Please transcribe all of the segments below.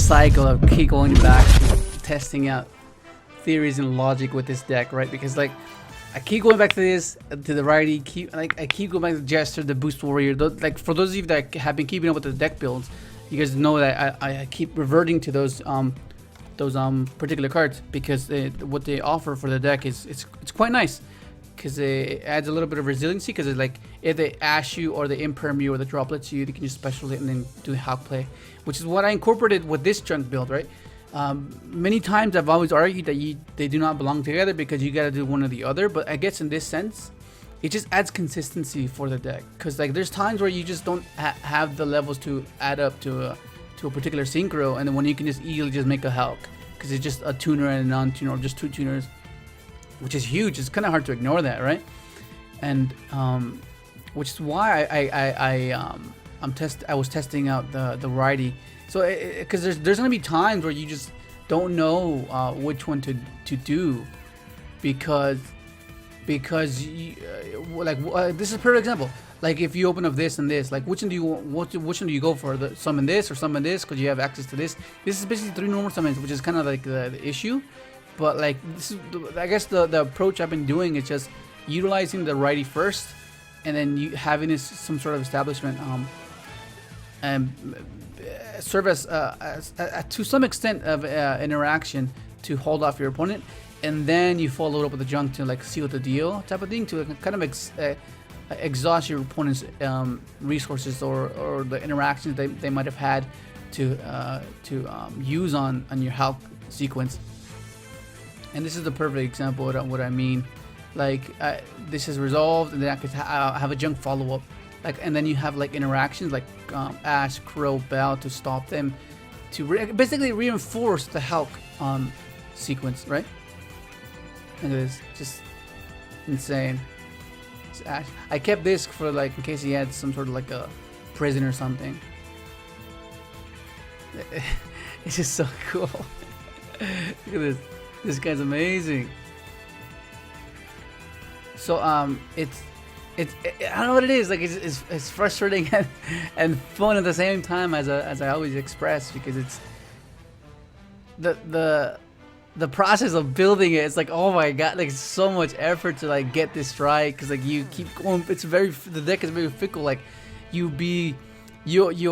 cycle of keep going back to testing out theories and logic with this deck, right? Because like I keep going back to this, to the righty, I keep going back to Jester, the Boost Warrior. Like for those of you that have been keeping up with the deck builds, you guys know that I keep reverting to those particular cards because what they offer for the deck is it's quite nice. Because it adds a little bit of resiliency. Because it's like if they ash you or they imperm you or they droplets you, they can just special hit and then do the Halq play, which is what I incorporated with this junk build, right? Many times I've always argued that they do not belong together because you gotta do one or the other. But I guess in this sense, it just adds consistency for the deck. Because like there's times where you just don't have the levels to add up to a particular synchro, and then when you can just easily just make a Halq because it's just a tuner and a non-tuner or just two tuners, which is huge. It's kind of hard to ignore that, right? And which is why I was testing out the righty. So because there's gonna be times where you just don't know which one to do because you, this is a perfect example. Like if you open up this and this, like which one do you go for? The summon this or summon this because you have access to this. This is basically 3 normal summons, which is kind of like the issue. But like this is, I guess the approach I've been doing is just utilizing the righty first, and then you having this some sort of establishment and serve as to some extent of interaction to hold off your opponent, and then you follow it up with the junk to like seal the deal type of thing to kind of exhaust your opponent's resources or the interactions they might have had to use on your Halq sequence. And this is the perfect example of what I mean. Like this is resolved, and then I could have a junk follow up, like, and then you have like interactions like Ash, Crow, Bell to stop them, to basically reinforce the Halq sequence, right? And it's just insane. It's Ash. I kept this for like in case he had some sort of like a prison or something. It's just so cool. Look at this. This guy's amazing. So it's I don't know what it is. Like it's frustrating and fun at the same time as I always express, because it's the process of building it. It's like, oh my god, like so much effort to like get this right, because like you keep going. The deck is very fickle. Like you'll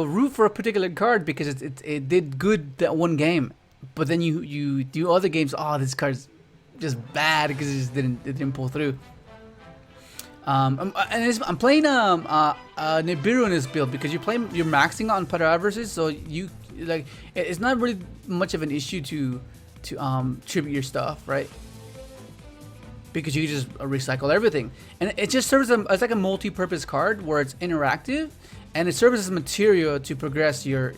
root for a particular card because it did good that one game. But then you do other games. Oh, this card's just bad because it just didn't pull through. I'm playing Nibiru in this build because you're maxing on Paraverses, so you like it's not really much of an issue to tribute your stuff, right? Because you just recycle everything, and it just serves as like a multi-purpose card where it's interactive. And it serves as material to progress your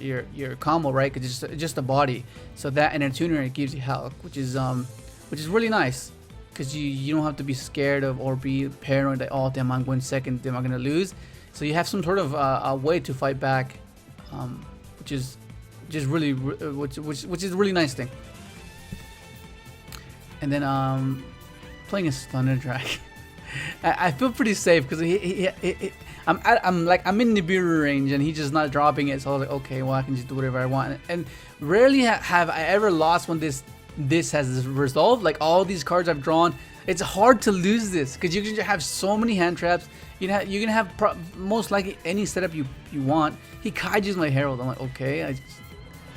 combo, right? Because it's just a body. So that and a tuner, it gives you Halq, which is really nice. Because you don't have to be scared of or be paranoid that, oh damn, I'm going second, damn, I'm gonna lose. So you have some sort of a way to fight back, which is really which is a really nice thing. And then playing a Thunder Drag. I feel pretty safe because I'm in Nibiru range and he's just not dropping it, so I was like, okay, well I can just do whatever I want. And rarely have I ever lost when this has resolved. Like all these cards I've drawn, it's hard to lose this because you can have so many hand traps. You can have most likely any setup you want. He kaijus my Herald. I'm like, okay,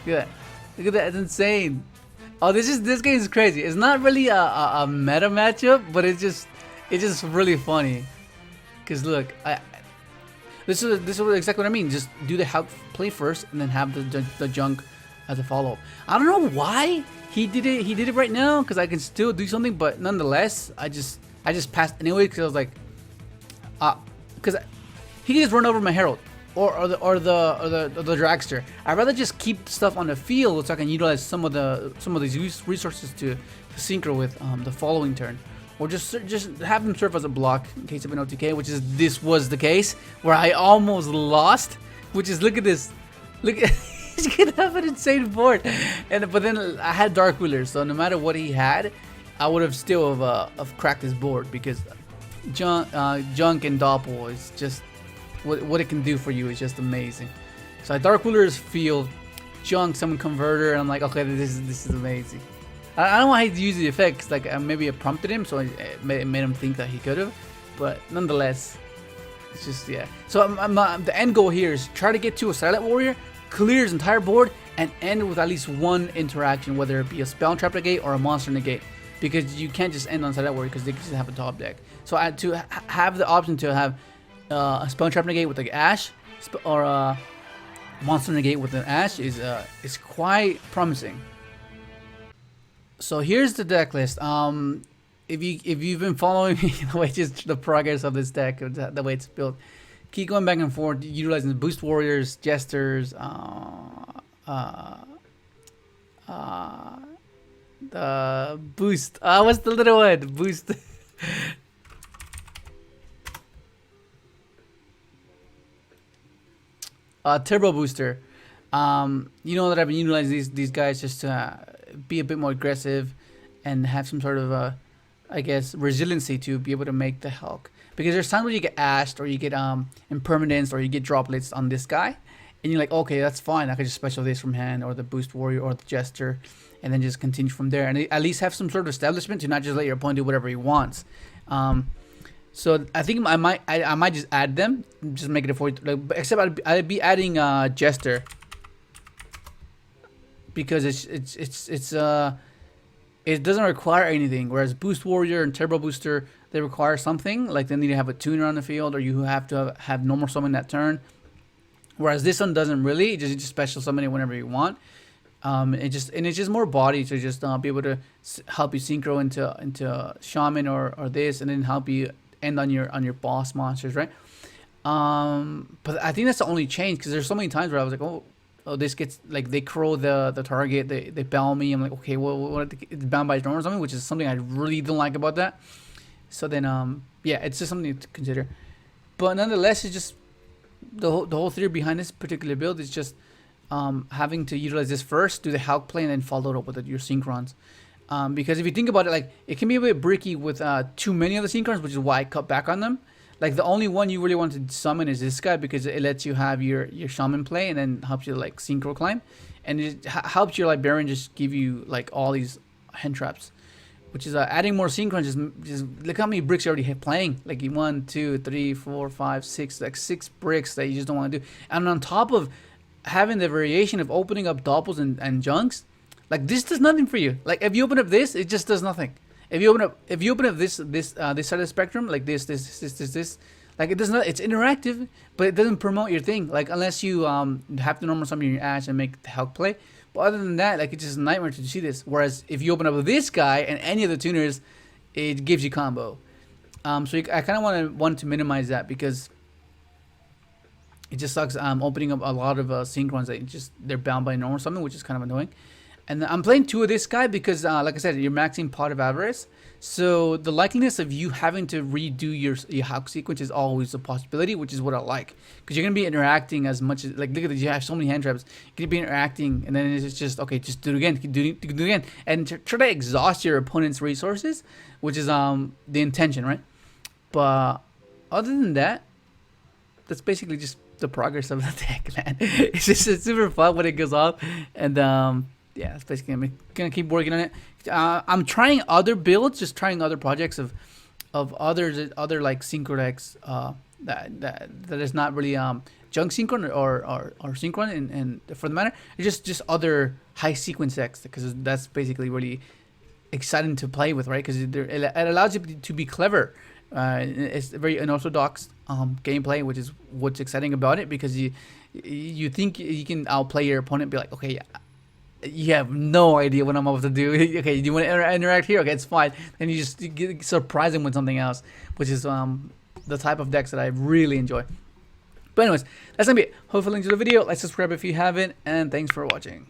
look at that, it's insane. Oh, this game is crazy. It's not really a meta matchup, but it's just really funny. Cause look, this is exactly what I mean. Just do the Halq play first, and then have the junk as a follow up. I don't know why he did it. He did it right now because I can still do something, but nonetheless, I just passed anyway because I was like, because he can just run over my Herald or the Dragster. I'd rather just keep stuff on the field so I can utilize some of these resources to synchro with the following turn. Or just have them serve as a block in case of an OTK, which is this was the case where I almost lost. Which is, look at this, look at he's gonna have an insane board, but then I had Dark Wheeler, so no matter what he had, I would have still have cracked his board because junk and Doppel is just what it can do for you is just amazing. So Dark Wheeler's field junk summon converter, and I'm like, okay, this is amazing. I don't know why he used the effects. Like maybe it prompted him, so it made him think that he could have. But nonetheless, it's just yeah. So the end goal here is try to get to a Silent Warrior, clear his entire board, and end with at least one interaction, whether it be a spell trap negate or a monster negate. Because you can't just end on Silent Warrior because they just have a top deck. So to have the option to have a spell trap negate with like Ash or a monster negate with an Ash is quite promising. So here's the deck list. If you've been following me, the way just the progress of this deck, the way it's built, keep going back and forth, utilizing the boost warriors, jesters, the boost. What's the little one? Boost. Turbo booster. You know that I've been utilizing these guys just to be a bit more aggressive and have some sort of I guess resiliency to be able to make the Hulk. Because there's times where you get ashed or you get impermanence or you get droplets on this guy, and you're like, okay, that's fine. I can just special this from hand or the boost warrior or the jester, and then just continue from there. And at least have some sort of establishment to not just let your opponent do whatever he wants. So I think I might just add them, just make it a 40. Like, except I'd be adding jester because it doesn't require anything. Whereas boost warrior and turbo booster, they require something. Like they need to have a tuner on the field, or you have to have normal summon that turn. Whereas this one doesn't really. You just special summon it whenever you want. It's just more body to just be able to help you synchro into shaman or this, and then help you end on your boss monsters, right? But I think that's the only change, because there's so many times where I was like, oh, this gets like they crow the target, they bound me. I'm like, okay, well, it's bound by storm or something, which is something I really don't like about that. So then yeah, it's just something to consider. But nonetheless, it's just the whole theory behind this particular build is just having to utilize this first, do the Hulk play, and then follow it up with your Synchrons. Because if you think about it, like it can be a bit bricky with too many of the Synchrons, which is why I cut back on them. Like the only one you really want to summon is this guy, because it lets you have your shaman play and then helps you like synchro climb, and it helps your librarian just give you like all these hand traps, which is adding more Synchrons. Just look how many bricks you already have playing. Like 1, 2, 3, 4, 5, 6, like 6 bricks that you just don't want to do. And on top of having the variation of opening up doppels and junks, like this does nothing for you. Like if you open up this, it just does nothing. If you open up this side of the spectrum, like this, like it does not. It's interactive, but it doesn't promote your thing. Like unless you have to normal summon your Ash and make the Hulk play. But other than that, like it's just a nightmare to see this. Whereas if you open up with this guy and any of the tuners, it gives you combo. So I kind of want to minimize that, because it just sucks. Opening up a lot of Synchrons that they're bound by normal summon, which is kind of annoying. And I'm playing 2 of this guy because, like I said, you're maxing Pot of Avarice. So the likeliness of you having to redo your Hulk sequence is always a possibility, which is what I like. Because you're going to be interacting as much as, like, look at this, you have so many hand traps. You're going to be interacting, and then it's just, okay, just do it again, do it again. And try to exhaust your opponent's resources, which is the intention, right? But other than that, that's basically just the progress of the deck, man. It's super fun when it goes off. And, yeah, that's basically, I'm gonna keep working on it. I'm trying other builds, just trying other projects of other like synchro decks that is not really junk synchron or synchron, and for the matter, it's just other high sequence decks, because that's basically really exciting to play with, right? Because it allows you to be clever. It's very unorthodox gameplay, which is what's exciting about it, because you think you can outplay your opponent, be like, okay, you have no idea what I'm about to do. Okay, do you want to interact here? Okay, it's fine. And you just surprise them with something else, which is the type of decks that I really enjoy. But anyways, that's gonna be it. Hopefully, enjoy the video. Like, subscribe if you haven't, and thanks for watching.